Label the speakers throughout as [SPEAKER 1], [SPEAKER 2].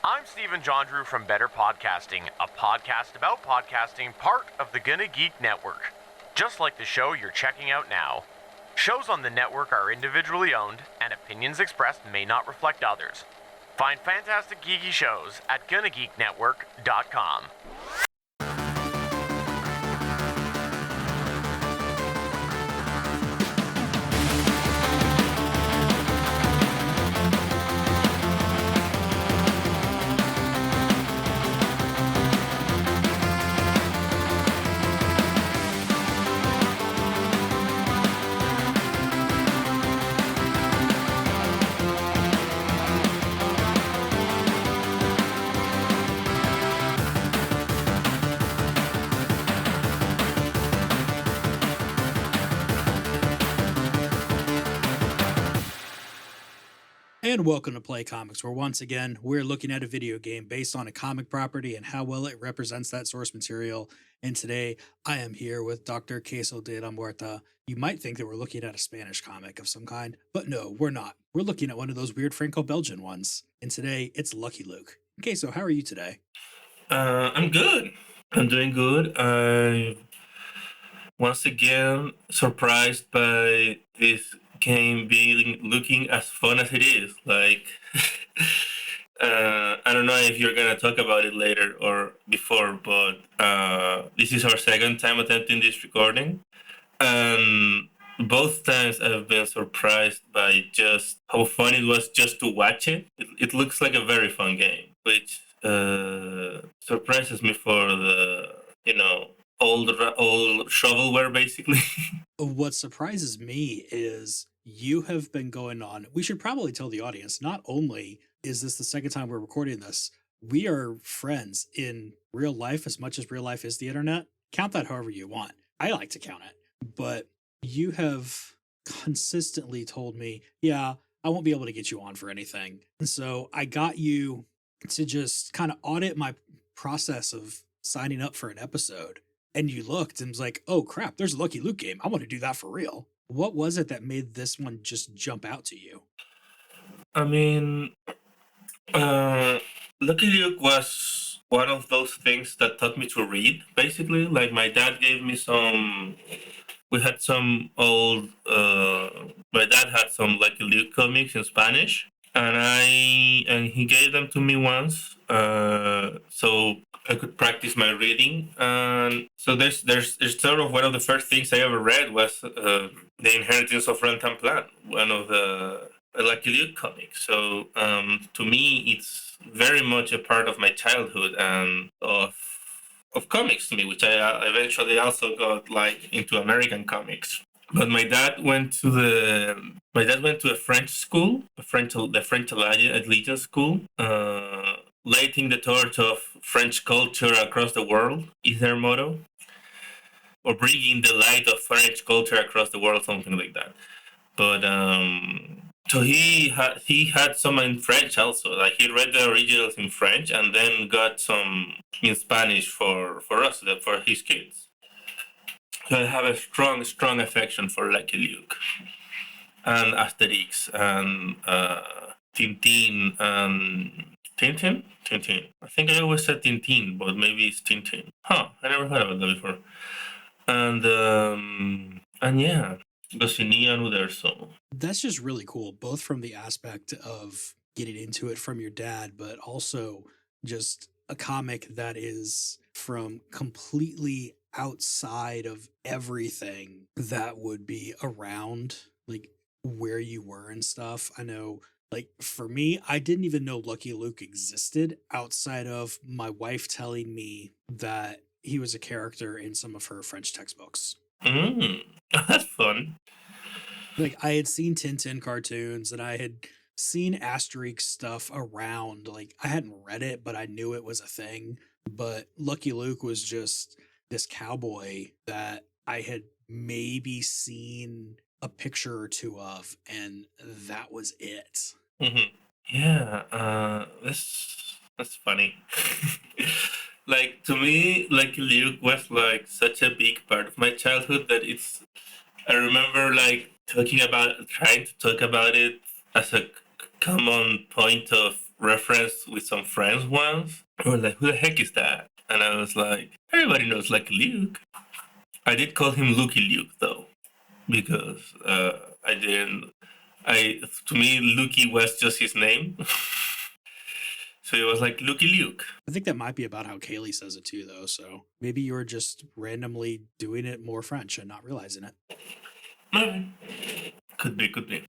[SPEAKER 1] I'm Stephen John Drew from Better Podcasting, a podcast about podcasting, part of the Gonna Geek Network. Just like the show you're checking out now. Shows on the network are individually owned, and opinions expressed may not reflect others. Find fantastic geeky shows at GonnaGeekNetwork.com.
[SPEAKER 2] And welcome to Play Comics, where once again, we're looking at a video game based on a comic property and how well it represents that source material. And today, I am here with Dr. Queso de la Muerte. You might think that we're looking at a Spanish comic of some kind, but no, we're not. We're looking at one of those weird Franco-Belgian ones. And today, it's Lucky Luke. Queso, how are you today?
[SPEAKER 3] I'm good. I'm doing good. I'm once again surprised by this game being looking as fun as it is. Like, I don't know if you're gonna talk about it later or before, but this is our second time attempting this recording, and both times I've been surprised by just how fun it was just to watch it. It looks like a very fun game, which surprises me for the old shovelware basically.
[SPEAKER 2] What surprises me is you have been going on. We should probably tell the audience, not only is this the second time we're recording this, we are friends in real life as much as real life is the internet. Count that however you want. I like to count it. But you have consistently told me, yeah, I won't be able to get you on for anything. And so I got you to just kind of audit my process of signing up for an episode. And you looked and was like, oh crap, there's a Lucky Luke game. I want to do that for real. What was it that made this one just jump out to you?
[SPEAKER 3] I mean, Lucky Luke was one of those things that taught me to read, basically. Like, my dad gave me some. We had some old. My dad had some Lucky Luke comics in Spanish, and he gave them to me once, so I could practice my reading. And so there's sort of one of the first things I ever read was The Inheritance of Rantanplan, one of the Lucky Luke comics. So to me, it's very much a part of my childhood and of comics to me, which I eventually also got like into American comics. But my dad went to a French school, the French Allegiance school. Lighting the torch of French culture across the world is their motto, or bringing the light of French culture across the world, something like that. But so he had some in French also. Like, he read the originals in French and then got some in Spanish for us, for his kids. So I have a strong affection for Lucky Luke and Asterix and Tintin and Tintin. I think I always said Tintin, but maybe it's Tintin. Huh? I never heard about that before. And yeah, Goscinny and Uderzo.
[SPEAKER 2] That's just really cool, both from the aspect of getting into it from your dad, but also just a comic that is from completely outside of everything that would be around, like where you were and stuff. I know, like, for me, I didn't even know Lucky Luke existed outside of my wife telling me that he was a character in some of her French textbooks.
[SPEAKER 3] That's fun.
[SPEAKER 2] Like, I had seen Tintin cartoons and I had seen Asterix stuff around. Like, I hadn't read it, but I knew it was a thing. But Lucky Luke was just this cowboy that I had maybe seen a picture or two of, and that was it.
[SPEAKER 3] Mm-hmm. Yeah, that's funny. Like, to me, Lucky Luke was like such a big part of my childhood that I remember like trying to talk about it as a common point of referenced with some friends once. They were like, "Who the heck is that?" And I was like, "Everybody knows Lucky Luke." I did call him Lucky Luke though, because I didn't. To me, Lucky was just his name. So it was like Lucky Luke.
[SPEAKER 2] I think that might be about how Kaylee says it too, though. So maybe you were just randomly doing it more French and not realizing it.
[SPEAKER 3] Could be.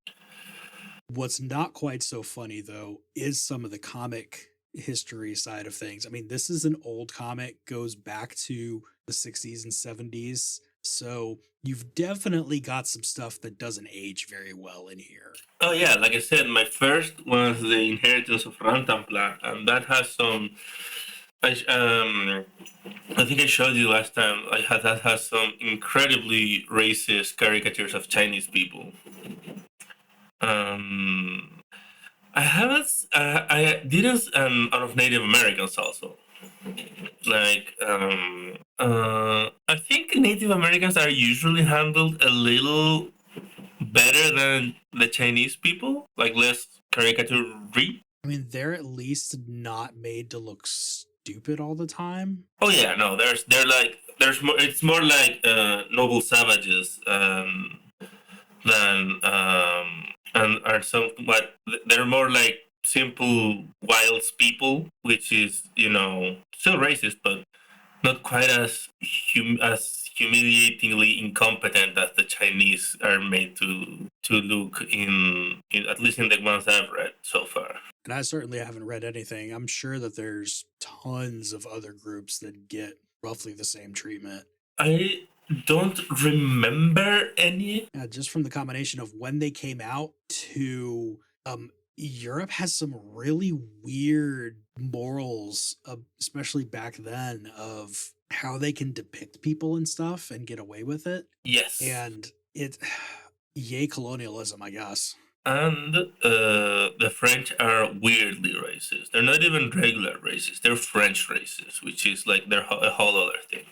[SPEAKER 2] What's not quite so funny, though, is some of the comic history side of things. I mean, this is an old comic, goes back to the 60s and 70s. So you've definitely got some stuff that doesn't age very well in here.
[SPEAKER 3] Oh yeah, like I said, my first was the Inheritance of Rantanplan, and that has some. I think I showed you last time. That has some incredibly racist caricatures of Chinese people. I haven't. I did of Native Americans also. Like, I think Native Americans are usually handled a little better than the Chinese people, like less caricature.
[SPEAKER 2] I mean, they're at least not made to look stupid all the time.
[SPEAKER 3] Oh yeah, no, there's more. It's more like noble savages than and are some, but they're more like simple wilds people, which is still racist, but not quite as as humiliatingly incompetent as the Chinese are made to look in at least in the ones I've read so far.
[SPEAKER 2] And I certainly haven't read anything. I'm sure that there's tons of other groups that get roughly the same treatment.
[SPEAKER 3] I don't remember any.
[SPEAKER 2] Just from the combination of when they came out to Europe has some really weird morals, especially back then, of how they can depict people and stuff and get away with it.
[SPEAKER 3] Yes.
[SPEAKER 2] And yay colonialism, I guess.
[SPEAKER 3] And the French are weirdly racist. They're not even regular racist. They're French racist, which is like a whole other thing.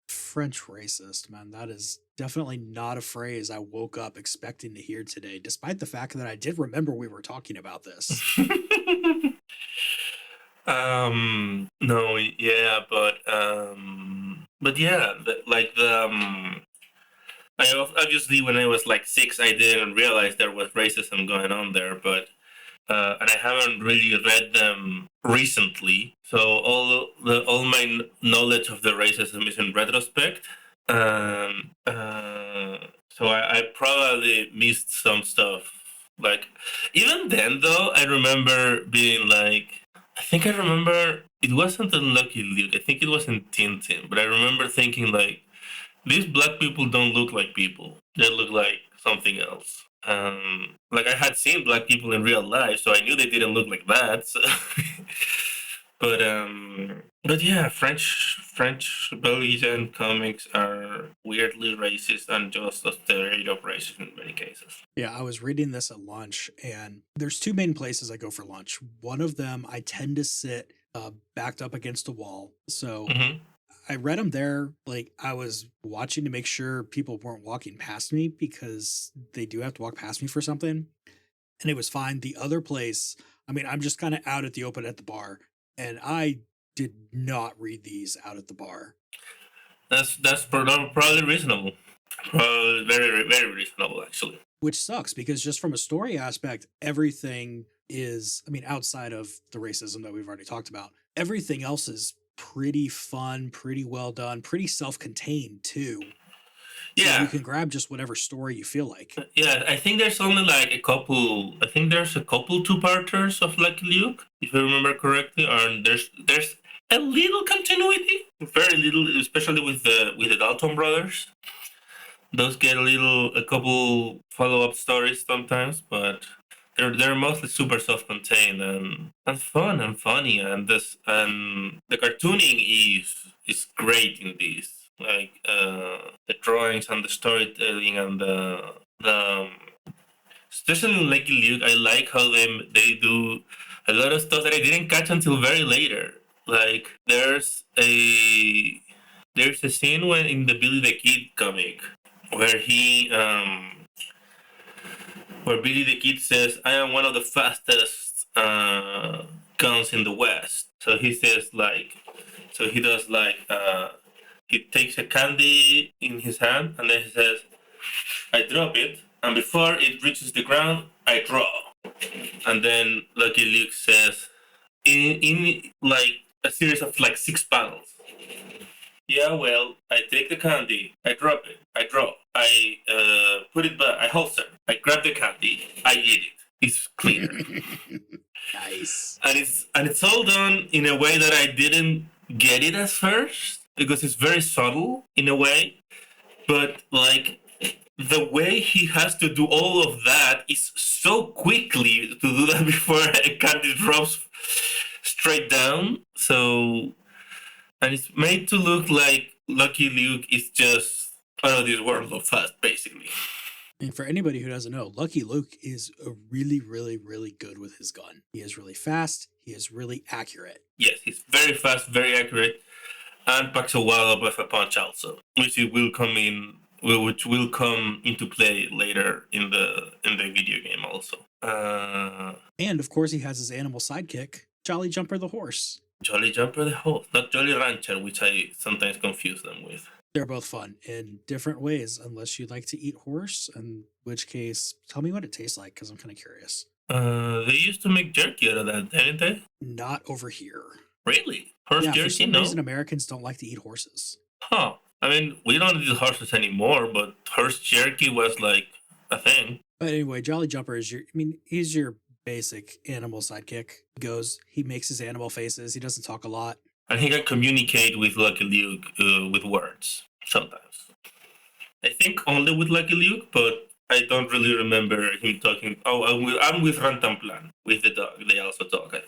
[SPEAKER 2] French racist, man. That is definitely not a phrase I woke up expecting to hear today, despite the fact that I did remember we were talking about this.
[SPEAKER 3] No, yeah, but yeah, obviously when I was like 6, I didn't realize there was racism going on there, but and I haven't really read them recently, so all my knowledge of the racism is in retrospect. So I probably missed some stuff. Like even then, though, I remember being like, I think I remember it wasn't in Lucky Luke. I think it was in Tintin, but I remember thinking like, these black people don't look like people. They look like something else. Like I had seen black people in real life, so I knew they didn't look like that. So but yeah, French Belgian comics are weirdly racist and just a stereotype of racist in many cases.
[SPEAKER 2] Yeah, I was reading this at lunch, and there's two main places I go for lunch. One of them, I tend to sit backed up against a wall. So I read them there. Like I was watching to make sure people weren't walking past me because they do have to walk past me for something. And it was fine. The other place, I mean, I'm just kind of out at the open at the bar, and I did not read these out at the bar.
[SPEAKER 3] That's probably reasonable. Probably very, very reasonable, actually.
[SPEAKER 2] Which sucks because just from a story aspect, everything is, I mean, outside of the racism that we've already talked about, everything else is pretty fun, pretty well done, pretty self-contained too.
[SPEAKER 3] Yeah,
[SPEAKER 2] so you can grab just whatever story you feel like.
[SPEAKER 3] Yeah, I think there's only like a couple. I think there's a couple two-parters of Lucky Luke, if I remember correctly. And there's a little continuity, very little, especially with the Dalton brothers. Those get a couple follow-up stories sometimes, but they're mostly super self-contained and fun and funny, and the cartooning is great in these. Like the drawings and the storytelling and the especially in Lucky Luke, I like how they do a lot of stuff that I didn't catch until very later. Like there's a scene when in the Billy the Kid comic where where Billy the Kid says, "I am one of the fastest guns in the West. So he says he does he takes a candy in his hand and then he says, I drop it, and before it reaches the ground, I draw. And then Lucky Luke says, in like a series of like 6 panels. Yeah, well, I take the candy, I drop it, I draw, I put it back, I holster, I grab the candy, I eat it. It's clear.
[SPEAKER 2] Nice.
[SPEAKER 3] And it's all done in a way that I didn't get it at first because it's very subtle in a way, but like the way he has to do all of that is so quickly to do that before a candy drops straight down. So, and it's made to look like Lucky Luke is just out of this world of fast, basically.
[SPEAKER 2] And for anybody who doesn't know, Lucky Luke is a really, really, really good with his gun. He is really fast. He is really accurate.
[SPEAKER 3] Yes, he's very fast, very accurate, and packs a wallop of a punch also, which will come into play later in the video game also.
[SPEAKER 2] And of course, he has his animal sidekick, Jolly Jumper the horse.
[SPEAKER 3] Jolly Jumper the horse, not Jolly Rancher, which I sometimes confuse them with.
[SPEAKER 2] They're both fun in different ways, unless you'd like to eat horse, in which case, tell me what it tastes like, because I'm kind of curious.
[SPEAKER 3] They used to make jerky out of that, didn't they?
[SPEAKER 2] Not over here.
[SPEAKER 3] Really? Horse jerky?
[SPEAKER 2] For some
[SPEAKER 3] No?
[SPEAKER 2] reason, Americans don't like to eat horses.
[SPEAKER 3] Huh. I mean, we don't eat horses anymore, but horse jerky was like a thing.
[SPEAKER 2] But anyway, Jolly Jumper is he's your basic animal sidekick. He makes his animal faces. He doesn't talk a lot.
[SPEAKER 3] And he can communicate with Lucky Luke with words, sometimes. I think only with Lucky Luke, but I don't really remember him talking. Oh, I'm with Rantanplan, with the dog. They also talk, I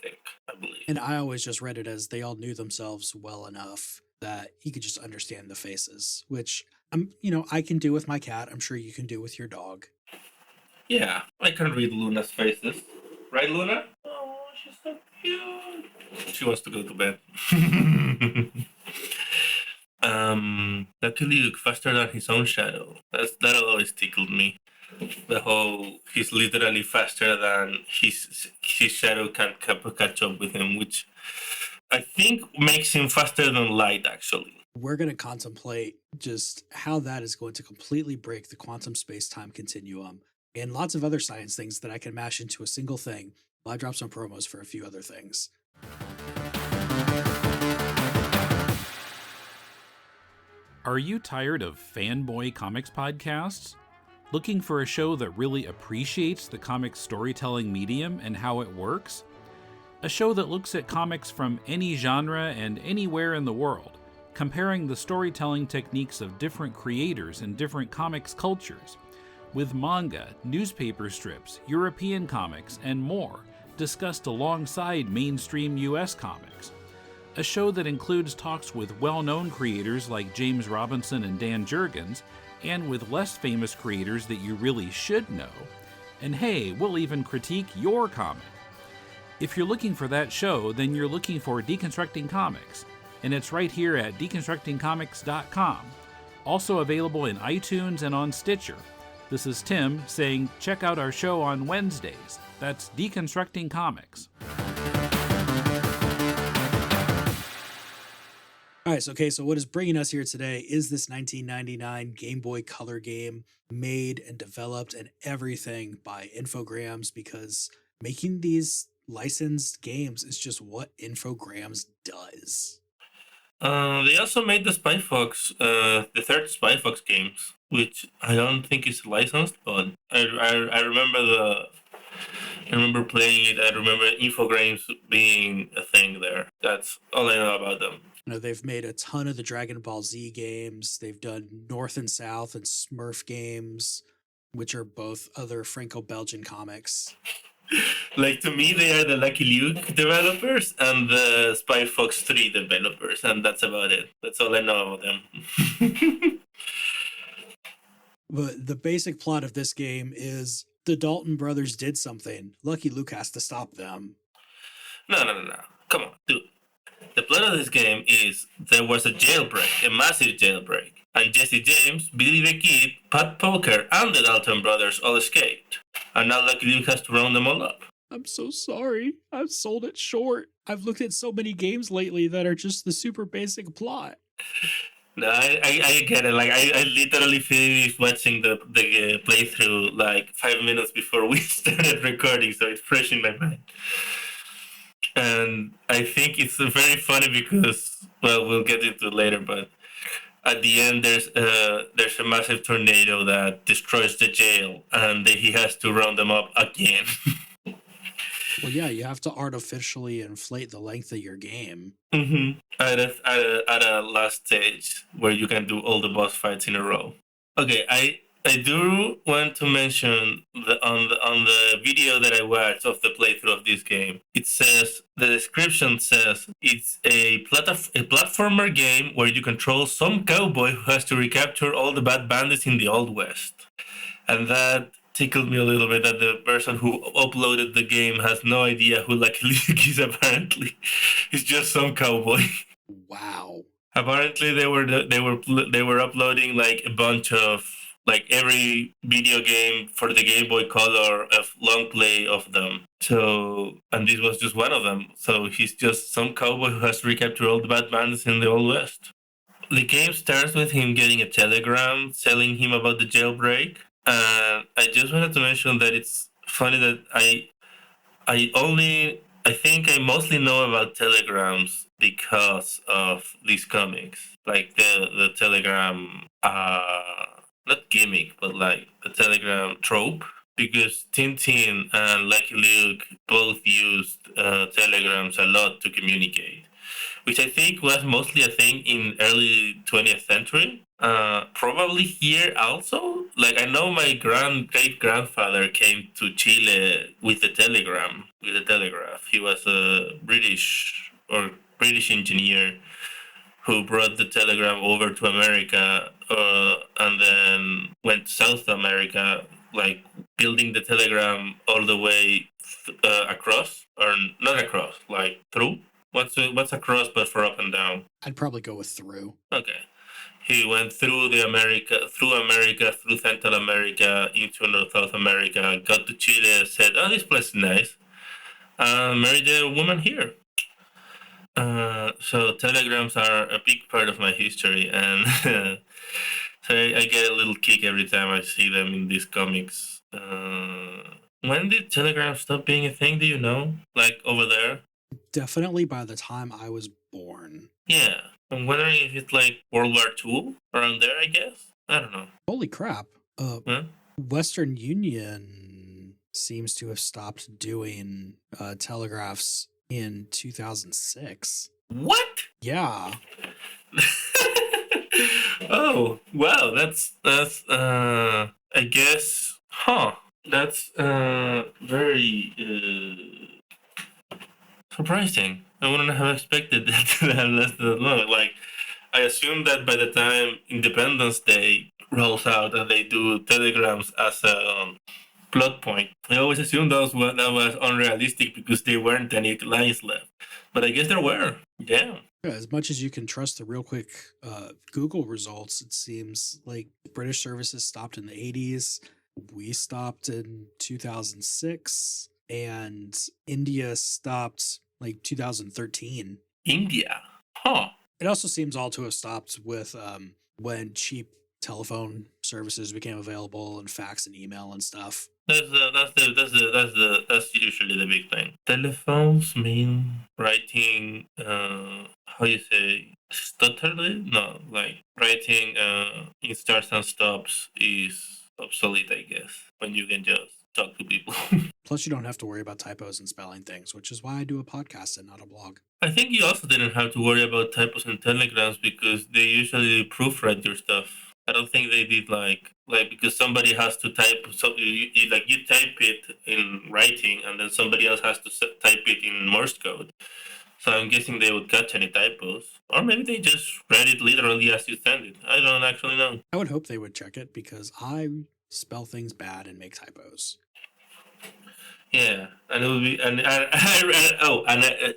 [SPEAKER 3] believe.
[SPEAKER 2] And I always just read it as they all knew themselves well enough that he could just understand the faces, which I can do with my cat. I'm sure you can do with your dog.
[SPEAKER 3] Yeah, I can read Luna's faces. Right, Luna? Oh, she's so cute. She wants to go to bed. Lucky Luke faster than his own shadow. That always tickled me. The whole he's literally faster than his shadow can catch up with him, which I think makes him faster than light, actually.
[SPEAKER 2] We're going to contemplate just how that is going to completely break the quantum space-time continuum and lots of other science things that I can mash into a single thing. I'll drop some promos for a few other things.
[SPEAKER 4] Are you tired of fanboy comics podcasts? Looking for a show that really appreciates the comics storytelling medium and how it works? A show that looks at comics from any genre and anywhere in the world, comparing the storytelling techniques of different creators in different comics cultures, with manga, newspaper strips, European comics, and more, discussed alongside mainstream US comics. A show that includes talks with well-known creators like James Robinson and Dan Jurgens, and with less famous creators that you really should know. And hey, we'll even critique your comic. If you're looking for that show, then you're looking for Deconstructing Comics, and it's right here at deconstructingcomics.com. Also available in iTunes and on Stitcher. This is Tim saying check out our show on Wednesdays. That's Deconstructing Comics.
[SPEAKER 2] All right, so what is bringing us here today is this 1999 Game Boy Color game made and developed and everything by Infogrames, because making these licensed games is just what Infogrames does.
[SPEAKER 3] They also made the Spy Fox, the third Spy Fox games, which I don't think is licensed, but I remember playing it. I remember Infogrames being a thing there. That's all I know about them.
[SPEAKER 2] They've made a ton of the Dragon Ball Z games. They've done North and South and Smurf games, which are both other Franco-Belgian comics.
[SPEAKER 3] Like, to me, they are the Lucky Luke developers and the Spy Fox 3 developers, and that's about it. That's all I know about them.
[SPEAKER 2] But the basic plot of this game is the Dalton brothers did something. Lucky Luke has to stop them.
[SPEAKER 3] No. Come on, dude. The plot of this game is there was a jailbreak, a massive jailbreak, and Jesse James, Billy the Kid, Pat Poker, and the Dalton brothers all escaped. And now Lucky Luke has to round them all up.
[SPEAKER 2] I'm so sorry. I've sold it short. I've looked at so many games lately that are just the super basic plot.
[SPEAKER 3] No, I get it. Like I literally finished watching the playthrough like 5 minutes before we started recording, so it's fresh in my mind. And I think it's very funny because, well, we'll get into it later, but at the end there's a massive tornado that destroys the jail, and then he has to round them up again.
[SPEAKER 2] Well, yeah, you have to artificially inflate the length of your game.
[SPEAKER 3] Mm-hmm. At a last stage where you can do all the boss fights in a row. Okay, I do want to mention on the video that I watched of the playthrough of this game. It says the description says it's a platformer game where you control some cowboy who has to recapture all the bad bandits in the Old West, and that tickled me a little bit that the person who uploaded the game has no idea who Lucky Luke is. Apparently, he's just some cowboy.
[SPEAKER 2] Wow.
[SPEAKER 3] Apparently, they were uploading like a bunch of like every video game for the Game Boy Color of long play of them. So, and this was just one of them. So he's just some cowboy who has to recapture all the bad bandits in the Old West. The game starts with him getting a telegram telling him about the jailbreak. And I just wanted to mention that it's funny that I think I mostly know about telegrams because of these comics, like the telegram, not gimmick, but like the telegram trope. Because Tintin and Lucky Luke both used telegrams a lot to communicate, which I think was mostly a thing in early 20th century. Probably here also. Like I know my great grandfather came to Chile with the telegraph. He was a British engineer who brought the telegram over to America, and then went to South America, like building the telegram all the way across, or not across, like through. What's across but for up and down?
[SPEAKER 2] I'd probably go with through.
[SPEAKER 3] Okay. He went through America, through Central America, into North South America, got to Chile, said, "Oh, this place is nice," married a woman here. So telegrams are a big part of my history, and so I get a little kick every time I see them in these comics. When did telegrams stop being a thing? Do you know? Like over there?
[SPEAKER 2] Definitely by the time I was born.
[SPEAKER 3] Yeah. I'm wondering if it's like World War II around there, I guess. I don't know.
[SPEAKER 2] Holy crap.
[SPEAKER 3] Huh?
[SPEAKER 2] Western Union seems to have stopped doing telegraphs in 2006.
[SPEAKER 3] What?
[SPEAKER 2] Yeah.
[SPEAKER 3] Oh, wow. That's I guess, that's very surprising. I wouldn't have expected that to have lasted that long. Like, I assume that by the time Independence Day rolls out and they do telegrams as a plot point, I always assumed that was unrealistic because there weren't any lines left. But I guess there were. Yeah.
[SPEAKER 2] Yeah, as much as you can trust the real quick Google results, it seems like British services stopped in the 80s. We stopped in 2006. And India stopped like 2013.
[SPEAKER 3] India. Huh.
[SPEAKER 2] It also seems all to have stopped with when cheap telephone services became available and fax and email and stuff.
[SPEAKER 3] That's usually the big thing. Telephones mean writing, how you say, stutterly? No, like writing in starts and stops is obsolete, I guess, when you can just talk to people.
[SPEAKER 2] Plus, you don't have to worry about typos and spelling things, which is why I do a podcast and not a blog.
[SPEAKER 3] I think you also didn't have to worry about typos and telegrams because they usually proofread your stuff. I don't think they did like because somebody has to type, so you type it in writing and then somebody else has to type it in Morse code. So I'm guessing they would catch any typos, or maybe they just read it literally as you send it. I don't actually know.
[SPEAKER 2] I would hope they would check it because I spell things bad and make typos.
[SPEAKER 3] Yeah, and it would be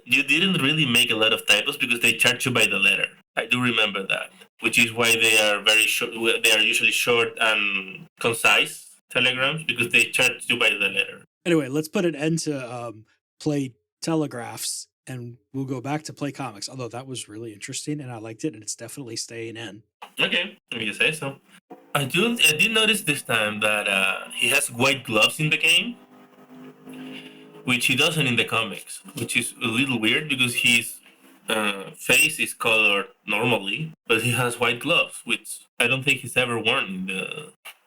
[SPEAKER 3] you didn't really make a lot of typos because they charge you by the letter. I do remember that, which is why they are very short. They are usually short and concise telegrams because they charge you by the letter.
[SPEAKER 2] Anyway, let's put an end to play telegraphs, and we'll go back to play comics. Although that was really interesting, and I liked it, and it's definitely staying in.
[SPEAKER 3] Okay, if you say so. I did notice this time that he has white gloves in the game, which he doesn't in the comics, which is a little weird because his face is colored normally, but he has white gloves, which I don't think he's ever worn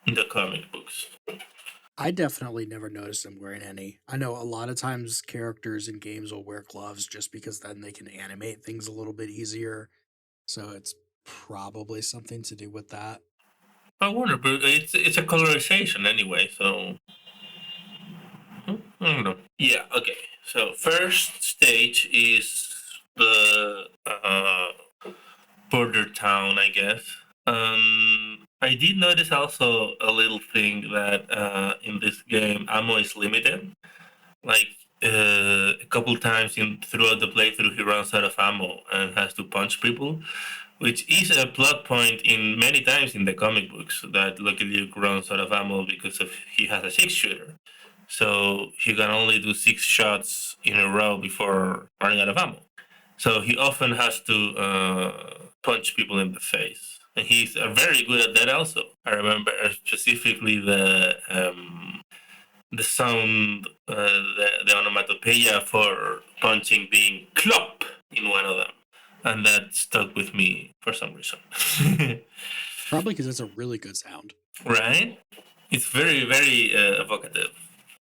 [SPEAKER 3] in the comic books.
[SPEAKER 2] I definitely never noticed him wearing any. I know a lot of times characters in games will wear gloves just because then they can animate things a little bit easier. So it's probably something to do with that.
[SPEAKER 3] I wonder, but it's a colorization anyway, so I don't know. Yeah, okay. So first stage is the border town, I guess. I did notice also a little thing that in this game ammo is limited. Like a couple times throughout the playthrough, he runs out of ammo and has to punch people, which is a plot point in many times in the comic books. That Lucky Luke runs out of ammo because he has a 6-shooter, so he can only do 6 shots in a row before running out of ammo. So he often has to punch people in the face, and he's very good at that. Also, I remember specifically the sound, the onomatopoeia for punching being "clop" in one of them, and that stuck with me for some reason.
[SPEAKER 2] Probably because it's a really good sound.
[SPEAKER 3] Right? It's very, very evocative.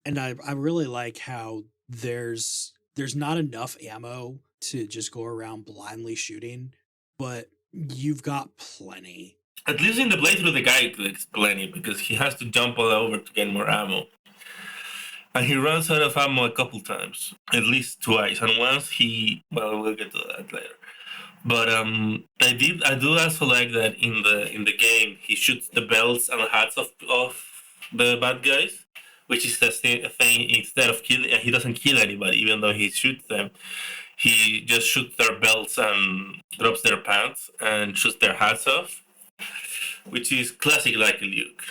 [SPEAKER 2] And I really like how there's not enough ammo to just go around blindly shooting, but you've got plenty.
[SPEAKER 3] At least in the playthrough, the guy gets plenty because he has to jump all over to get more ammo. And he runs out of ammo a couple times, at least twice. And once we'll get to that later. But I do also like that in the game he shoots the belts and hats of the bad guys, which is a thing. Instead of killing, he doesn't kill anybody, even though he shoots them. He just shoots their belts and drops their pants and shoots their hats off, which is classic Lucky Luke.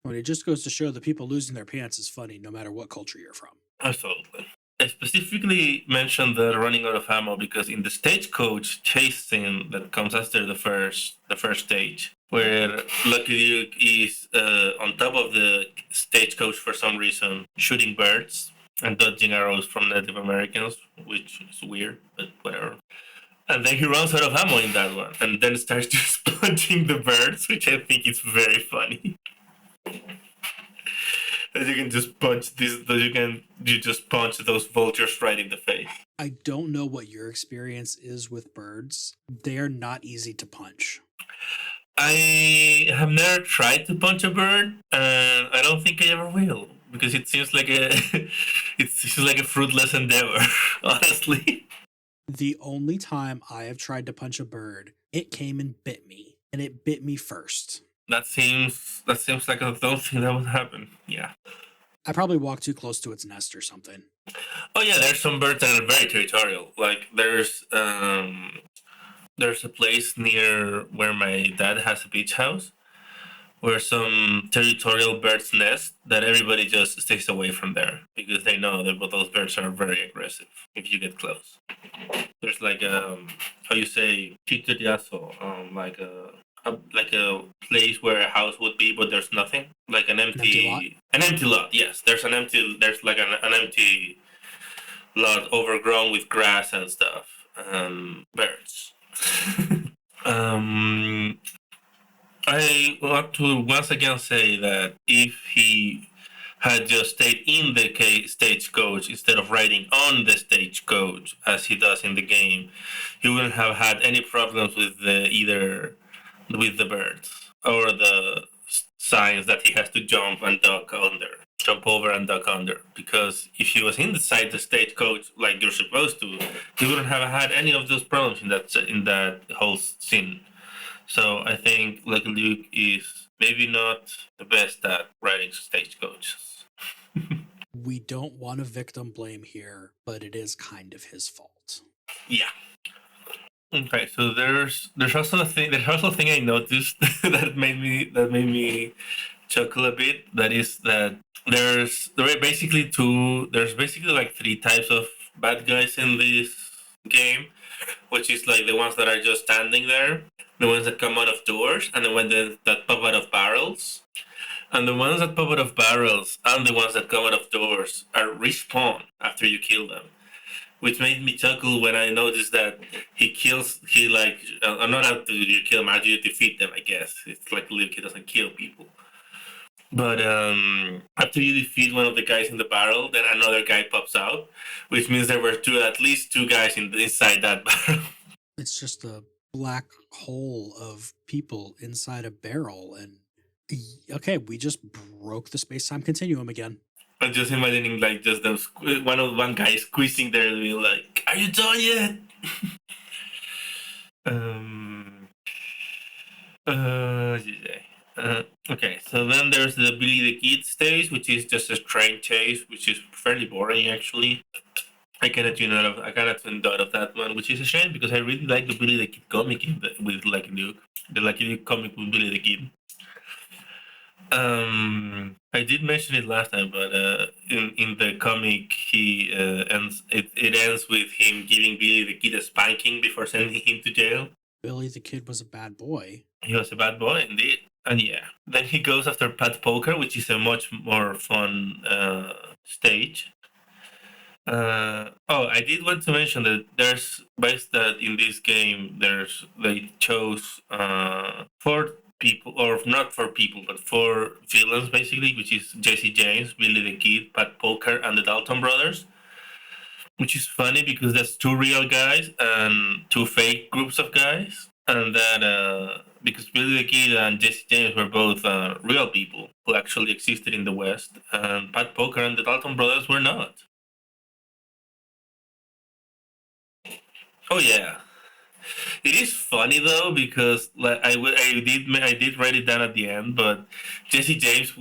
[SPEAKER 2] Well, it just goes to show that people losing their pants is funny no matter what culture you're from.
[SPEAKER 3] Absolutely. I specifically mentioned the running out of ammo because in the stagecoach chase scene that comes after the first stage, where Lucky Luke is on top of the stagecoach for some reason, shooting birds and dodging arrows from Native Americans, which is weird, but whatever. And then he runs out of ammo in that one, and then starts just punching the birds, which I think is very funny. That you can just punch you just punch those vultures right in the face.
[SPEAKER 2] I don't know what your experience is with birds. They are not easy to punch.
[SPEAKER 3] I have never tried to punch a bird, and I don't think I ever will because it seems like a fruitless endeavor, honestly.
[SPEAKER 2] The only time I have tried to punch a bird, it came and bit me, and it bit me first.
[SPEAKER 3] That seems like I don't think that would happen. Yeah.
[SPEAKER 2] I probably walked too close to its nest or something.
[SPEAKER 3] Oh yeah, there's some birds that are very territorial. Like there's a place near where my dad has a beach house where some territorial birds nest that everybody just stays away from there because they know that those birds are very aggressive if you get close. There's like how you say chicheriazo, like a place where a house would be, but there's nothing. Like an empty lot. Yes, there's like an empty lot overgrown with grass and stuff. Birds. I want to once again say that if he had just stayed in the stagecoach instead of riding on the stagecoach as he does in the game, he wouldn't have had any problems with either with the birds or the signs that he has to jump over and duck under. Because if he was inside the stagecoach like you're supposed to, he wouldn't have had any of those problems in that whole scene. So I think Lucky Luke is maybe not the best at riding stagecoaches.
[SPEAKER 2] We don't want to victim blame here, but it is kind of his fault.
[SPEAKER 3] Yeah. Okay, so there's also a thing I noticed that made me chuckle a bit. That is that there's basically like three types of bad guys in this game, which is like the ones that are just standing there, the ones that come out of doors, and the ones that pop out of barrels. And the ones that pop out of barrels and the ones that come out of doors are respawn after you kill them, which made me chuckle when I noticed that not after you kill them, after you defeat them, I guess. It's like Liu Kid doesn't kill people. But after you defeat one of the guys in the barrel, then another guy pops out, which means there were at least two guys inside that barrel.
[SPEAKER 2] It's just a black hole of people inside a barrel, and okay, we just broke the space-time continuum again.
[SPEAKER 3] I'm just imagining like just them one guy squeezing there and being like, "Are you done yet?" Okay, so then there's the Billy the Kid stage, which is just a train chase, which is fairly boring actually. I cannot tune out of that one, which is a shame because I really like the Billy the Kid comic with Lucky Luke, the Lucky Luke comic with Billy the Kid. I did mention it last time, but in the comic, it ends with him giving Billy the Kid a spanking before sending him to jail.
[SPEAKER 2] Billy the Kid was a bad boy.
[SPEAKER 3] He was a bad boy, indeed. And yeah, then he goes after Pat Poker, which is a much more fun stage. I did want to mention that there's based that in this game they chose 4 people, or not 4 people, but 4 villains basically, which is Jesse James, Billy the Kid, Pat Poker, and the Dalton brothers. Which is funny because that's 2 real guys and 2 fake groups of guys, and that because Billy the Kid and Jesse James were both real people who actually existed in the West, and Pat Poker and the Dalton brothers were not. Oh yeah, it is funny though because like I did write it down at the end, but Jesse James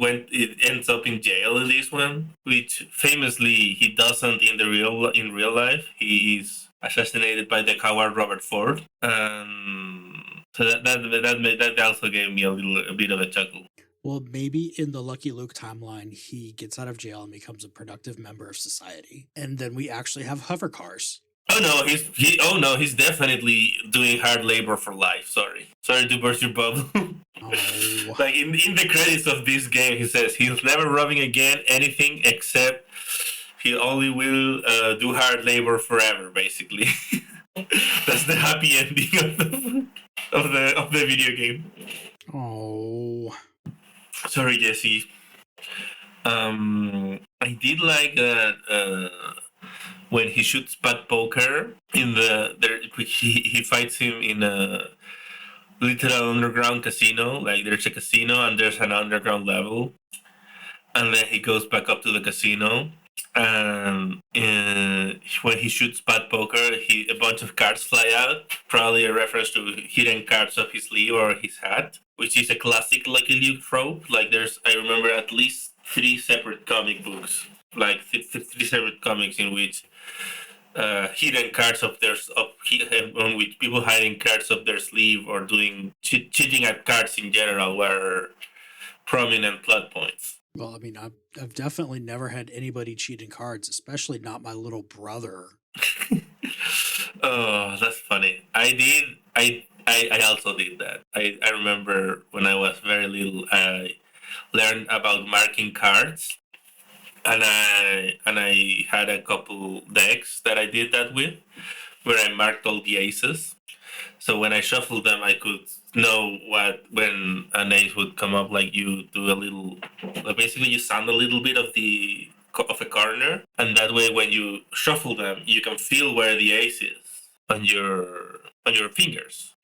[SPEAKER 3] ends up in jail in this one, which famously he doesn't in real life. He is assassinated by the coward Robert Ford, so that also gave me a bit of a chuckle.
[SPEAKER 2] Well, maybe in the Lucky Luke timeline, he gets out of jail and becomes a productive member of society, and then we actually have hover cars.
[SPEAKER 3] Oh no, he's definitely doing hard labor for life. Sorry to burst your bubble.
[SPEAKER 2] Oh.
[SPEAKER 3] Like in the credits of this game, he says he's never robbing again anything except he only will do hard labor forever. Basically, that's the happy ending of the video game.
[SPEAKER 2] Oh.
[SPEAKER 3] Sorry, Jesse. I did like that. When he shoots Pat Poker he fights him in a literal underground casino. Like there's a casino and there's an underground level, and then he goes back up to the casino. And when he shoots Pat Poker, a bunch of cards fly out. Probably a reference to hidden cards of his sleeve or his hat, which is a classic Lucky Luke trope. Like I remember at least 3 separate comic books, like 3 separate comics in which hidden cards on which people hiding cards up their sleeve or doing cheating at cards in general were prominent plot points.
[SPEAKER 2] Well, I mean, I've definitely never had anybody cheating cards, especially not my little brother.
[SPEAKER 3] Oh, that's funny. I also did that. I remember when I was very little, I learned about marking cards. And I had a couple decks that I did that with, where I marked all the aces. So when I shuffled them, I could know when an ace would come up. Like you do basically you sound a little bit of a corner, and that way when you shuffle them, you can feel where the ace is on your fingers,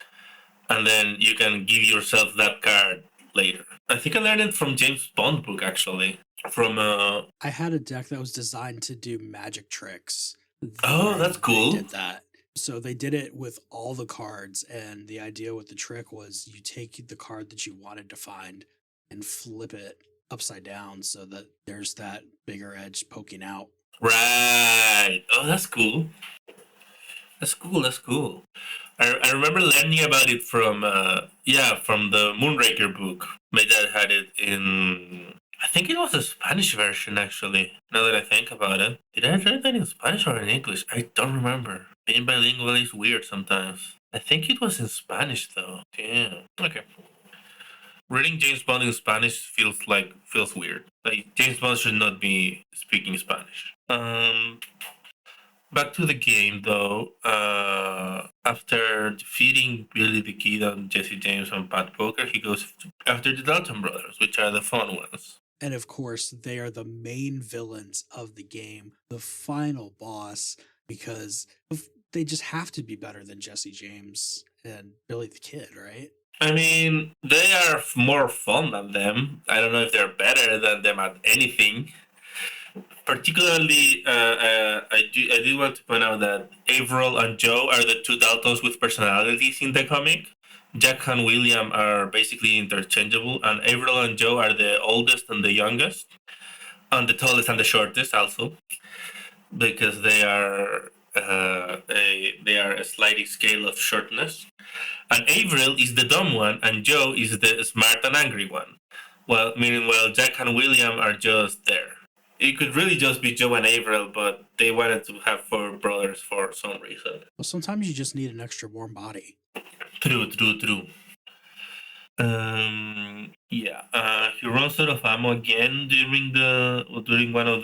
[SPEAKER 3] and then you can give yourself that card later. I think I learned it from James Bond book actually.
[SPEAKER 2] I had a deck that was designed to do magic tricks.
[SPEAKER 3] Oh, that's cool.
[SPEAKER 2] They did that. So they did it with all the cards, and the idea with the trick was you take the card that you wanted to find and flip it upside down so that there's that bigger edge poking out.
[SPEAKER 3] Right. Oh, that's cool. That's cool. I remember learning about it from the Moonraker book, My dad had it in. I think it was a Spanish version, actually. Now that I think about it, did I read that in Spanish or in English? I don't remember. Being bilingual is weird sometimes. I think it was in Spanish though. Damn. Okay. Reading James Bond in Spanish feels weird. Like James Bond should not be speaking Spanish. Back to the game though. After defeating Billy the Kid and Jesse James on Pat Poker, he goes after the Dalton brothers, which are the fun ones.
[SPEAKER 2] And of course, they are the main villains of the game, the final boss, because they just have to be better than Jesse James and Billy the Kid, right?
[SPEAKER 3] I mean, they are more fun than them. I don't know if they're better than them at anything. Particularly, I did want to point out that Averill and Joe are the two Daltons with personalities in the comic. Jack and William are basically interchangeable, and Averill and Joe are the oldest and the youngest, and the tallest and the shortest also, because they are a sliding scale of shortness. And Averill is the dumb one, and Joe is the smart and angry one. Well, meanwhile, Jack and William are just there. It could really just be Joe and Averill, but they wanted to have four brothers for some reason.
[SPEAKER 2] Well, sometimes you just need an extra warm body.
[SPEAKER 3] True. He runs out of ammo again during one of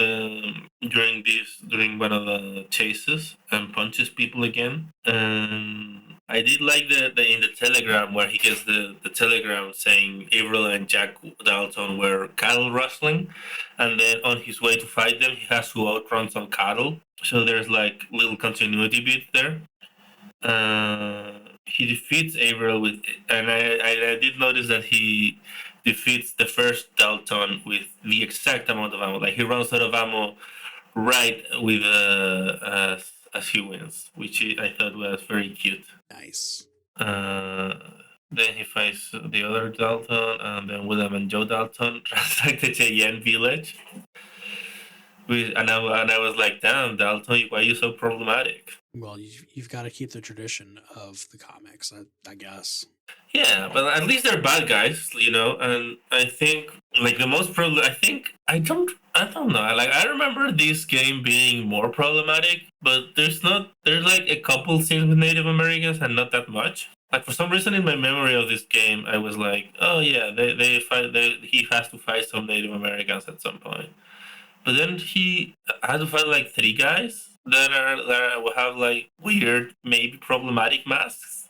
[SPEAKER 3] the chases and punches people again. I did like the in the telegram where he gets the telegram saying Averill and Jack Dalton were cattle rustling, and then on his way to fight them, he has to outrun some cattle. So there's like little continuity bit there. He defeats Averill with, and I did notice that he defeats the first Dalton with the exact amount of ammo. Like he runs out of ammo right with as he wins, which I thought was very cute.
[SPEAKER 2] Nice.
[SPEAKER 3] Then he fights the other Dalton, and then William and Joe Dalton ransack the Cheyenne village. And I was like, damn, Dalton, why are you so problematic?
[SPEAKER 2] Well, you've got to keep the tradition of the comics, I guess.
[SPEAKER 3] Yeah, but at least they're bad guys, you know. And I think like the most problem. I don't know. Like I remember this game being more problematic, but there's like a couple scenes with Native Americans and not that much. Like for some reason in my memory of this game, I was like, oh yeah, they fight. He has to fight some Native Americans at some point. But then he had to fight like three guys that have like weird, maybe problematic masks.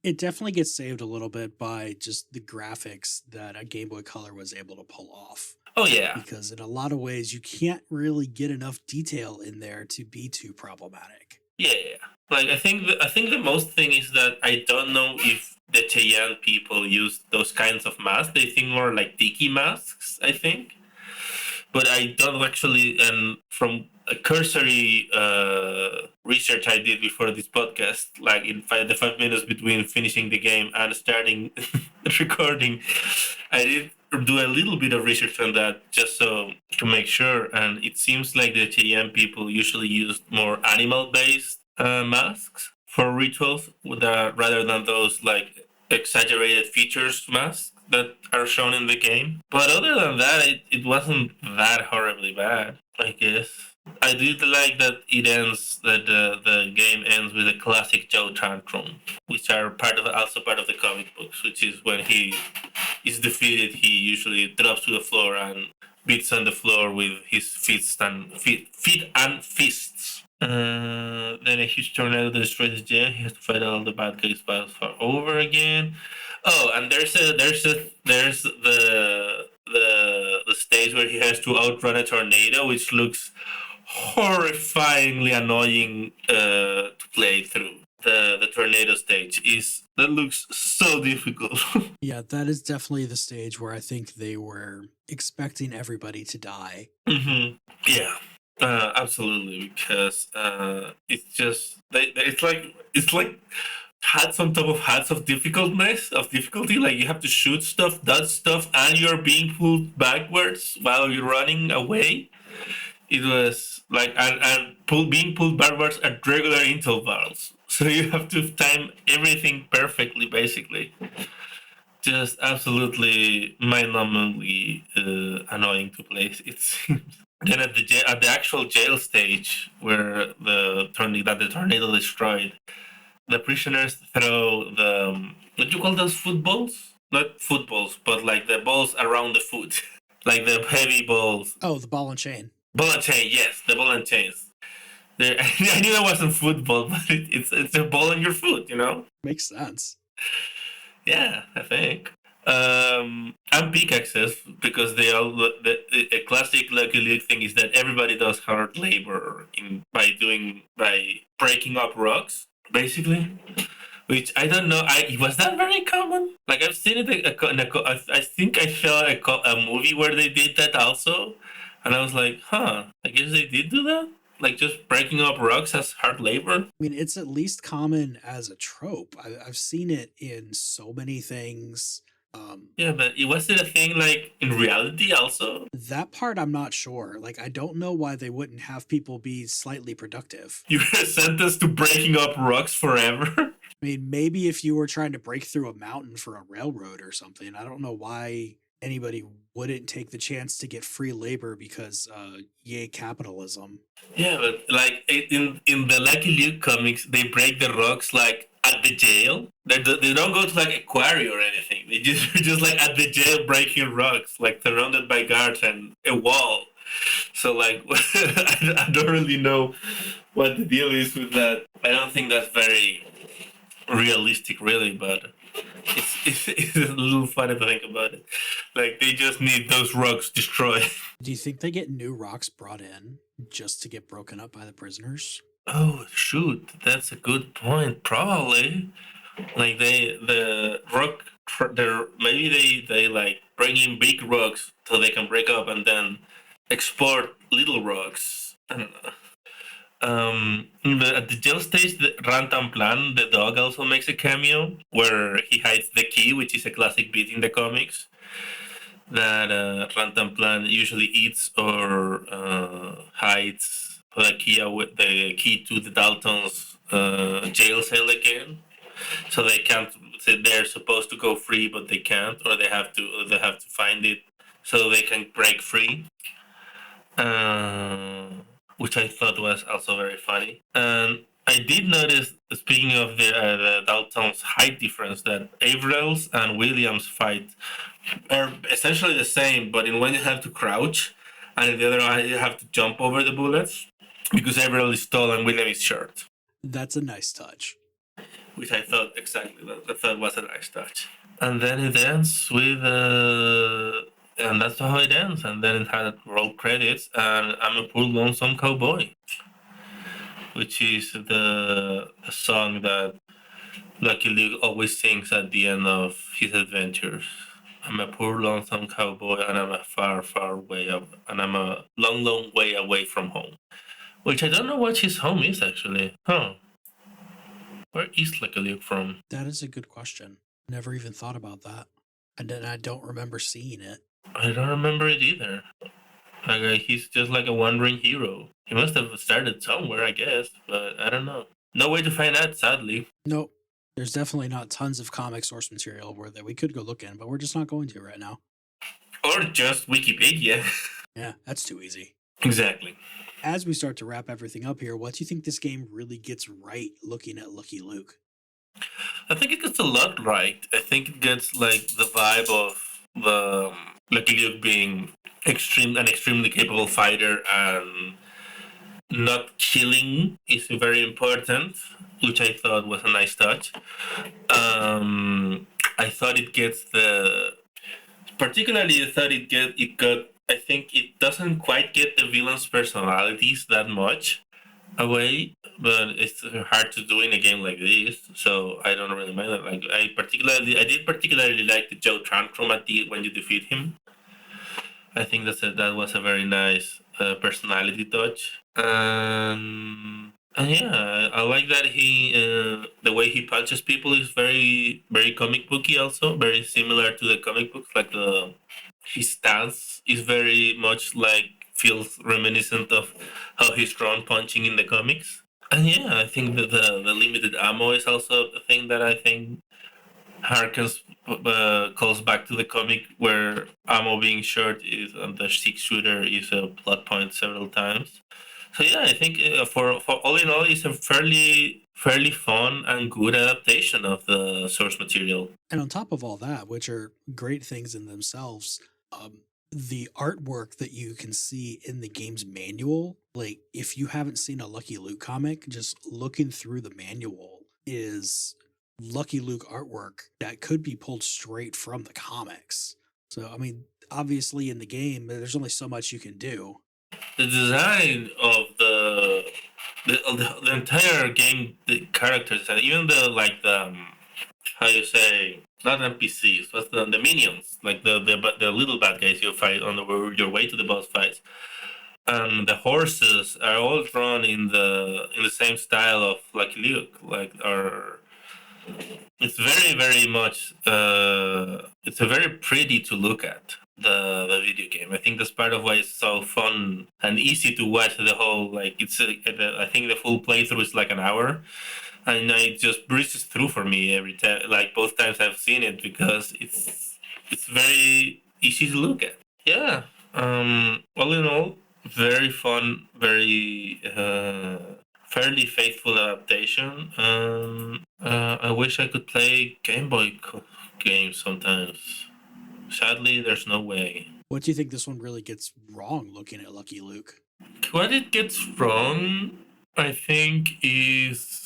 [SPEAKER 2] It definitely gets saved a little bit by just the graphics that a Game Boy Color was able to pull off.
[SPEAKER 3] Oh yeah,
[SPEAKER 2] because in a lot of ways you can't really get enough detail in there to be too problematic.
[SPEAKER 3] Yeah. Like I think the most thing is that I don't know if the Cheyenne people use those kinds of masks. They think more like tiki masks, I think. But I don't actually, and from a cursory research I did before this podcast, like in the 5 minutes between finishing the game and starting recording, I did do a little bit of research on that just so to make sure. And it seems like the Cheyenne people usually use more animal-based masks for rituals rather than those like exaggerated features masks that are shown in the game. But other than that, it wasn't that horribly bad, I guess. I did like that the game ends with a classic Joe tantrum, which are also part of the comic books, which is when he is defeated, he usually drops to the floor and beats on the floor with his feet and fists. Then a huge tornado destroys his jail. He has to fight all the bad guys over again. Oh, and there's the stage where he has to outrun a tornado, which looks horrifyingly annoying to play through. The tornado stage that looks so difficult.
[SPEAKER 2] Yeah, that is definitely the stage where I think they were expecting everybody to die.
[SPEAKER 3] Mm-hmm. Yeah. Absolutely, because it's just it's like hats on top of hats of difficulty. Like you have to shoot stuff, dodge stuff, and you're being pulled backwards while you're running away. It was like being pulled backwards at regular intervals. So you have to time everything perfectly, basically, just absolutely mind-numbingly annoying to play. It seems. Then at the actual jail stage, where the tornado destroyed, the prisoners throw the what do you call those footballs? Not footballs, but like the balls around the foot, like the heavy balls.
[SPEAKER 2] Oh, the ball and chain.
[SPEAKER 3] Ball and chain, yes, the ball and chains. I knew that wasn't football, but it's a ball on your foot, you know.
[SPEAKER 2] Makes sense.
[SPEAKER 3] Yeah, I think. And pickaxes because they all a classic Lucky Luke thing is that everybody does hard labor by breaking up rocks, basically. Which I don't know. Was that very common? Like I've seen it. I think I saw a movie where they did that also, and I was like, huh. I guess they did do that. Like just breaking up rocks as hard labor.
[SPEAKER 2] I mean, it's at least common as a trope. I've seen it in so many things.
[SPEAKER 3] Yeah, but was it a thing like in reality also?
[SPEAKER 2] That part I'm not sure. Like, I don't know why they wouldn't have people be slightly productive.
[SPEAKER 3] You were sentenced to breaking up rocks forever?
[SPEAKER 2] I mean, maybe if you were trying to break through a mountain for a railroad or something, I don't know why anybody wouldn't take the chance to get free labor because, yay, capitalism.
[SPEAKER 3] Yeah, but like in the Lucky Luke comics, they break the rocks like at the jail. They don't go to like a quarry or anything. They just like at the jail breaking rocks, like surrounded by guards and a wall. So like I don't really know what the deal is with that. I don't think that's very realistic, really, but it's a little funny to think about it. Like they just need those rocks destroyed.
[SPEAKER 2] Do you think they get new rocks brought in just to get broken up by the prisoners?
[SPEAKER 3] Oh shoot, that's a good point. Probably, like they like bring in big rocks so they can break up and then export little rocks. I don't know. At the jail stage, the Rantanplan, the dog, also makes a cameo where he hides the key, which is a classic bit in the comics that Rantanplan usually eats or hides the key to the Daltons' jail cell again, so they can't. They're supposed to go free, but they can't, or they have to find it so they can break free. Which I thought was also very funny. And I did notice, speaking of the Daltons' height difference, that Averell's and William's fight are essentially the same, but in one you have to crouch, and in the other one you have to jump over the bullets, because Averell is tall and William is short.
[SPEAKER 2] That's a nice touch.
[SPEAKER 3] Which I thought was a nice touch. And then it ends with and that's how it ends. And then it had roll credits, and I'm a poor lonesome cowboy, which is the song that Lucky Luke always sings at the end of his adventures. I'm a poor lonesome cowboy, and I'm a far, far way up, and I'm a long, long way away from home. Which I don't know what his home is actually. Huh? Where is Lucky Luke from?
[SPEAKER 2] That is a good question. Never even thought about that. And then I don't remember seeing it.
[SPEAKER 3] I don't remember it either. Like he's just like a wandering hero. He must have started somewhere, I guess, but I don't know. No way to find out, sadly.
[SPEAKER 2] Nope. There's definitely not tons of comic source material that we could go look in, but we're just not going to right now.
[SPEAKER 3] Or just Wikipedia.
[SPEAKER 2] Yeah, that's too easy.
[SPEAKER 3] Exactly.
[SPEAKER 2] As we start to wrap everything up here, what do you think this game really gets right looking at Lucky Luke?
[SPEAKER 3] I think it gets a lot right. I think it gets like the vibe of the Lucky Luke being an extremely capable fighter, and not killing is very important, which I thought was a nice touch. I thought it gets I think it doesn't quite get the villains' personalities that much away, but it's hard to do in a game like this, so I don't really mind it. Like I did particularly like the Joe tantrum when you defeat him. I think that was a very nice personality touch, and yeah, I like that the way he punches people is very, very comic booky. Also, very similar to the comic books. Like his stance is very much feels reminiscent of how he's drawn punching in the comics. And yeah, I think that the limited ammo is also a thing that I think harkens calls back to the comic where ammo being short is on the 6 shooter is a plot point several times. So yeah, I think for all in all, it's a fairly fun and good adaptation of the source material.
[SPEAKER 2] And on top of all that, which are great things in themselves, the artwork that you can see in the game's manual, like if you haven't seen a Lucky Luke comic, just looking through the manual is Lucky Luke artwork that could be pulled straight from the comics. So, I mean, obviously in the game, there's only so much you can do.
[SPEAKER 3] The design of the entire game, the characters, and even the how you say, not NPCs, but the minions, like the little bad guys you fight on your way to the boss fights. And the horses are all drawn in the same style of Lucky Luke, like are. It's very much. It's a very pretty to look at the video game. I think that's part of why it's so fun and easy to watch. The whole like I think the full playthrough is like an hour, and it just breezes through for me every time. Like both times I've seen it because it's very easy to look at. Yeah. All in all, very fun, very fairly faithful adaptation. I wish I could play Game Boy games sometimes. Sadly, there's no way.
[SPEAKER 2] What do you think this one really gets wrong looking at Lucky Luke?
[SPEAKER 3] What it gets wrong, I think, is.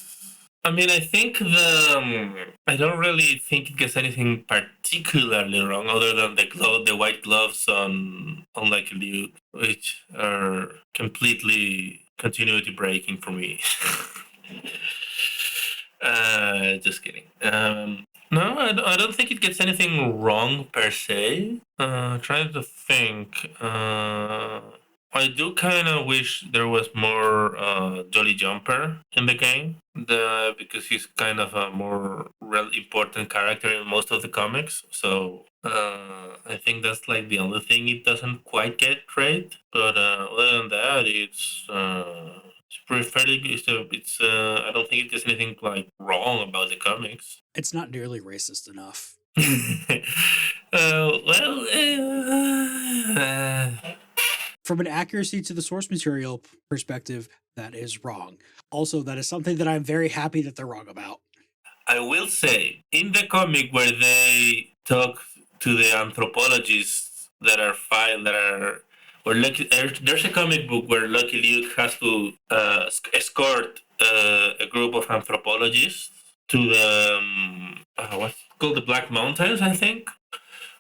[SPEAKER 3] I mean, I think I don't really think it gets anything particularly wrong, other than the white gloves on Lucky Luke, which are completely continuity breaking for me. Just kidding. No, I don't think it gets anything wrong per se. Trying to think. I do kind of wish there was more Jolly Jumper in the game, because he's kind of a more important character in most of the comics. So I think that's like the only thing it doesn't quite get right. But other than that, it's pretty fairly good. I don't think it gets anything like wrong about the comics.
[SPEAKER 2] It's not nearly racist enough.
[SPEAKER 3] Well,
[SPEAKER 2] From an accuracy to the source material perspective, that is wrong. Also, that is something that I'm very happy that they're wrong about.
[SPEAKER 3] I will say, in the comic where they talk to the anthropologists that are fine, there's a comic book where Lucky Luke has to escort a group of anthropologists to the what's it called, the Black Mountains, I think,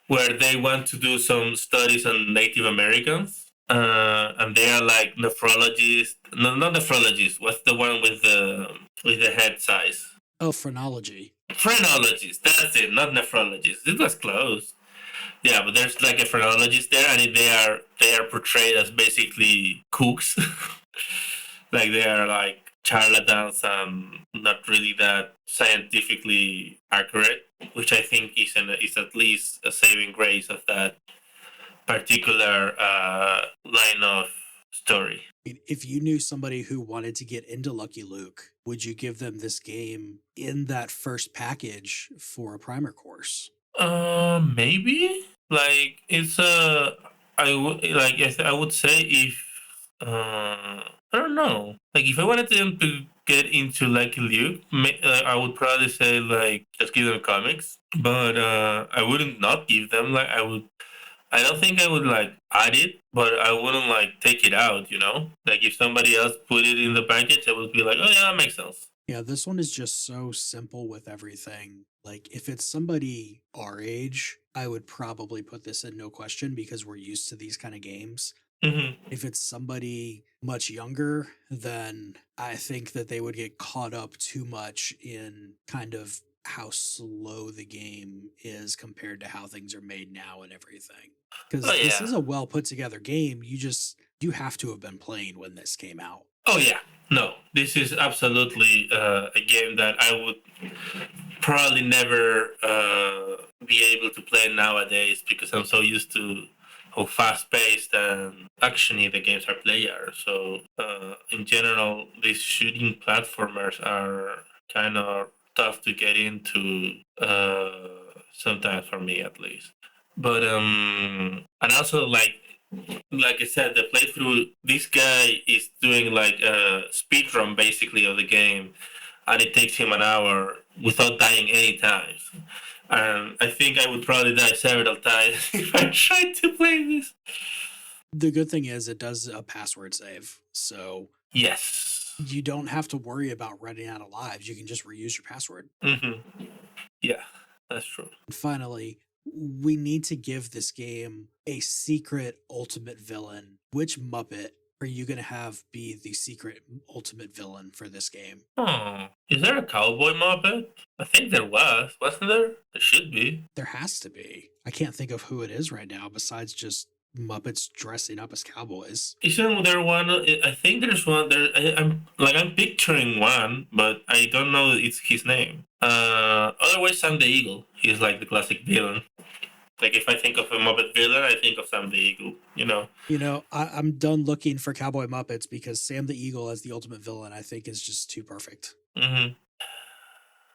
[SPEAKER 3] where they want to do some studies on Native Americans. And they are like nephrologists. No, not nephrologists. What's the one with the head size?
[SPEAKER 2] Oh, phrenology.
[SPEAKER 3] Phrenologists. That's it. Not nephrologists. It was close. Yeah, but there's like a phrenologist there, and they are portrayed as basically cooks. Like they are like charlatans and not really that scientifically accurate, which I think is at least a saving grace of that particular line of story.
[SPEAKER 2] If you knew somebody who wanted to get into Lucky Luke, would you give them this game in that first package for a primer course?
[SPEAKER 3] Maybe like it's I would say if I don't know, like if I wanted them to get into Lucky Luke, I would probably say like just give them comics, but I wouldn't not give them like I would. I don't think I would like add it, but I wouldn't like take it out, you know? Like if somebody else put it in the package, I would be like, oh yeah, that makes sense.
[SPEAKER 2] Yeah, this one is just so simple with everything. Like, if it's somebody our age, I would probably put this in no question because we're used to these kind of games.
[SPEAKER 3] Mm-hmm.
[SPEAKER 2] If it's somebody much younger, then I think that they would get caught up too much in kind of how slow the game is compared to how things are made now and everything. Because this is a well put together game. You have to have been playing when this came out.
[SPEAKER 3] Oh yeah, no, this is absolutely a game that I would probably never be able to play nowadays because I'm so used to how fast-paced and actiony the games are played are. So in general, these shooting platformers are kind of tough to get into, sometimes for me at least. But and also like I said, the playthrough, this guy is doing like a speed run basically of the game, and it takes him an hour without dying any times. And I think I would probably die several times if I tried to play this.
[SPEAKER 2] The good thing is it does a password save, so
[SPEAKER 3] Yes.
[SPEAKER 2] you don't have to worry about running out of lives. You can just reuse your password.
[SPEAKER 3] Yeah, that's true.
[SPEAKER 2] And finally, we need to give this game a secret ultimate villain. Which Muppet are you going to have be the secret ultimate villain for this game?
[SPEAKER 3] Oh, is there a cowboy Muppet? I think there was. Wasn't there? There should be.
[SPEAKER 2] There has to be. I can't think of who it is right now besides just Muppets dressing up as cowboys.
[SPEAKER 3] Isn't there one? I think there's one. I'm picturing one, but I don't know it's his name. Otherwise, Sam the Eagle. He's like the classic villain. Like if I think of a Muppet villain, I think of Sam the Eagle.
[SPEAKER 2] I'm done looking for cowboy Muppets because Sam the Eagle as the ultimate villain, I think, is just too perfect.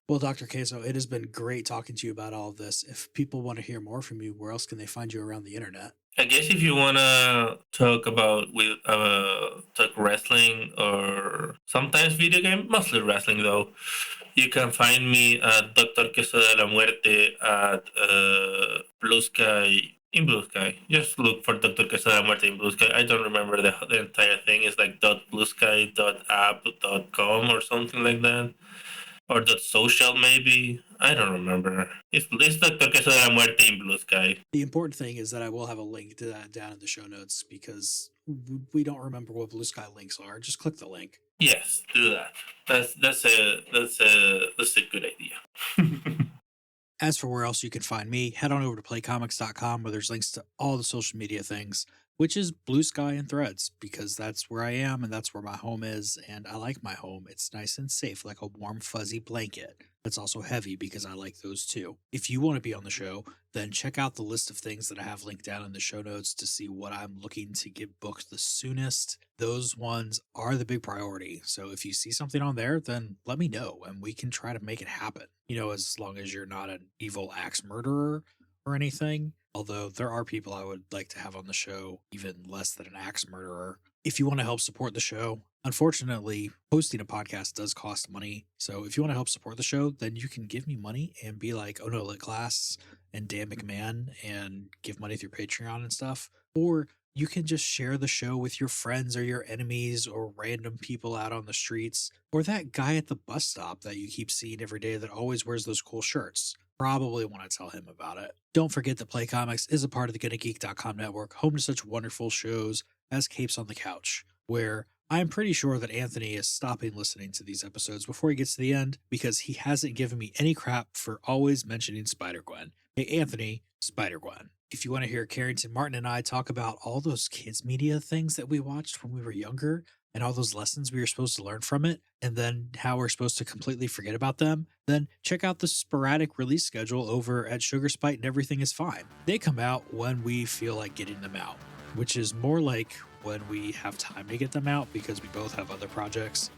[SPEAKER 2] Well, Dr. Queso, it has been great talking to you about all of this. If people want to hear more from you, where else can they find you around the internet?
[SPEAKER 3] I guess if you wanna talk about talk wrestling or sometimes video game, mostly wrestling though, you can find me at Dr Queso de la Muerte at Blue Sky. In Blue Sky, just look for Dr. Queso de la Muerte in Blue Sky. I don't remember the entire thing. It's like .bluesky.app.com or something like that. Or .social maybe. I don't remember. It's Dr. Queso de la Muerte in Blue Sky.
[SPEAKER 2] The important thing is that I will have a link to that down in the show notes because we don't remember what Blue Sky links are. Just click the link.
[SPEAKER 3] Yes, do that. That's a good idea.
[SPEAKER 2] As for where else you can find me, head on over to playcomics.com where there's links to all the social media things, which is Blue Sky and Threads, because that's where I am and that's where my home is, and I like my home. It's nice and safe, like a warm, fuzzy blanket. It's also heavy because I like those too. If you want to be on the show, then check out the list of things that I have linked down in the show notes to see what I'm looking to get booked the soonest. Those ones are the big priority. So if you see something on there, then let me know and we can try to make it happen. As long as you're not an evil axe murderer or anything. Although there are people I would like to have on the show, even less than an axe murderer. If you want to help support the show, unfortunately, hosting a podcast does cost money. So if you want to help support the show, then you can give me money and be like, Oh No Lit Class and Dan McMahon and give money through Patreon and stuff. Or you can just share the show with your friends or your enemies or random people out on the streets, or that guy at the bus stop that you keep seeing every day that always wears those cool shirts. Probably want to tell him about it. Don't forget that Play Comics is a part of the GonnaGeek.com network, home to such wonderful shows as Capes on the Couch, where I'm pretty sure that Anthony is stopping listening to these episodes before he gets to the end because he hasn't given me any crap for always mentioning Spider-Gwen. Hey, Anthony, Spider-Gwen. If you want to hear Carrington Martin and I talk about all those kids media things that we watched when we were younger and all those lessons we were supposed to learn from it, and then how we're supposed to completely forget about them, then check out the sporadic release schedule over at Sugar Spite and Everything Is Fine. They come out when we feel like getting them out, which is more like when we have time to get them out because we both have other projects,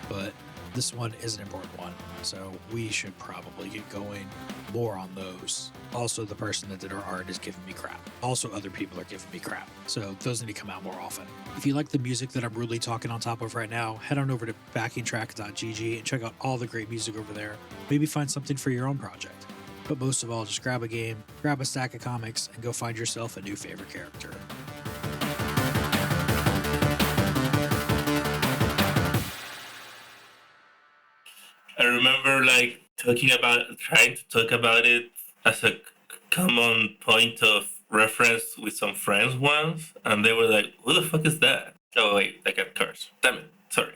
[SPEAKER 2] but this one is an important one, so we should probably get going more on those. Also, the person that did our art is giving me crap. Also, other people are giving me crap, so those need to come out more often. If you like the music that I'm really talking on top of right now, head on over to backingtrack.gg and check out all the great music over there. Maybe find something for your own project. But most of all, just grab a game, grab a stack of comics, and go find yourself a new favorite character.
[SPEAKER 3] I remember trying to talk about it as a common point of reference with some friends once, and they were like, "Who the fuck is that?" Oh wait, I got cursed. Damn it. Sorry.